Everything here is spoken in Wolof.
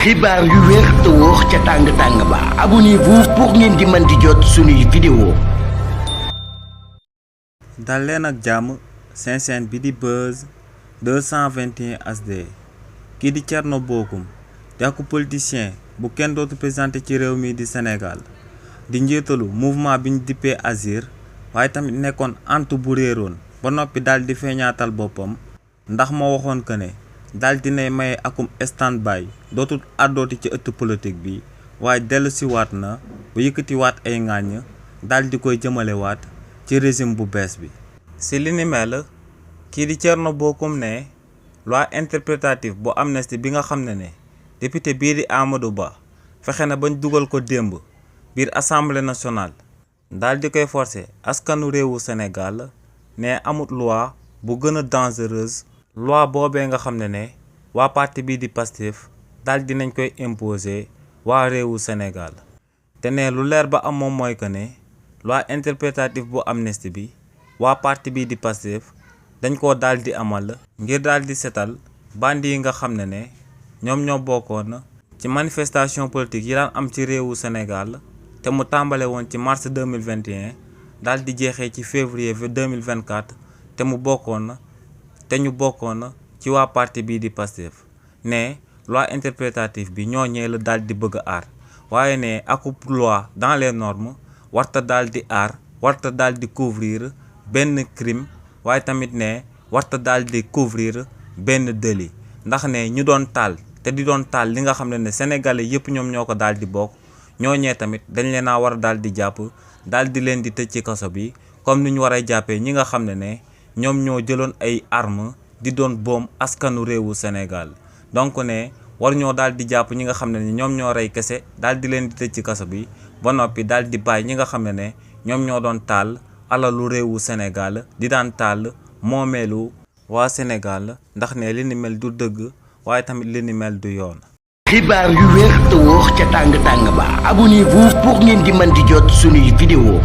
xibaar yu wér te wóor ca tàng-tàng ba abonnez-vous pour ngeen di mën di jot suñuy vidéo. dal leen ak jàmm seen chaîne bi di Buzz 221 HD kii di Thierno Bocoum di ak politicien bu kenn dootu présenté ci réew mi di Sénégal di njiitalu mouvement bi ñu dippee Agir waaye tamit nekkoon antu bu réeroon ba noppi daal di feeñaatal boppam ndax ma waxoon que ne daal dinay maye akum stand-by dootul àddooti ci ëtt politique bi waaye dellusi waat na ba yëkkati waat ay ŋàññ daal di koy jëmale waat ci régime bu bees bi. si li ni mel kii di Thierno Bocoum ne loi interprétative bu amnistie bi nga xam ne député bii di Amadou Ba fexe na bañ dugal ko démb biir assemblée nationale daal di koy forcer askanu réewu Sénégal ne amut loi bu gën a dangereuse loi boobee nga xam ne waa parti bii di Pastef daal dinañ koy imposer waa réewu Sénégal te ne lu leer ba am moom mooy que ne loi interprétative bu amnistie bi waa parti bii di Pastef dañ koo daal di amal ngir daal di setal bandi yi nga xam ne ñoom ñoo bokkoon ci manifestation politique yi daan am ci réewu Sénégal te mu tàmbale woon ci mars 2021 daal di jeexee ci février 2024 te ñu bokkoon ci waa parti bii di Pastef ne loi interprétative bi ñooñee la daal di bëgg a aar waaye ne akub loi dans les normes warta daal di aar warta daal di couvrir benn crime waaye tamit ne warta daal di couvrir benn délit ndax ne ñu doon taal te di doon taal li nga xam ne sénégalais yëpp ñoom ñoo ko daal di bokk ñooñee tamit dañ leen a war a daal di jàpp daal di leen di tëj ci kaso bi comme ni ñu war a jàppee ñi nga xam ne ñoom ñoo jëloon ay armes di doon boom askanu réewu Sénégal donc ne war ñoo daal di jàpp ñi nga xam ne ñoom ñoo rey kese daal di leen di tëj ci kaso bi ba noppi daal di bàyyi ñi nga xam ne ñoom ñoo doon taal alalu réewu Sénégal di daan taal moomeelu waa Sénégal ndax ne li ni mel du dëgg waaye tamit li ni mel du yoon. xibaar yu wér te wóor ca tàng-tàng ba abonnez-vous pour ngeen di mën di jot suñuy vidéo.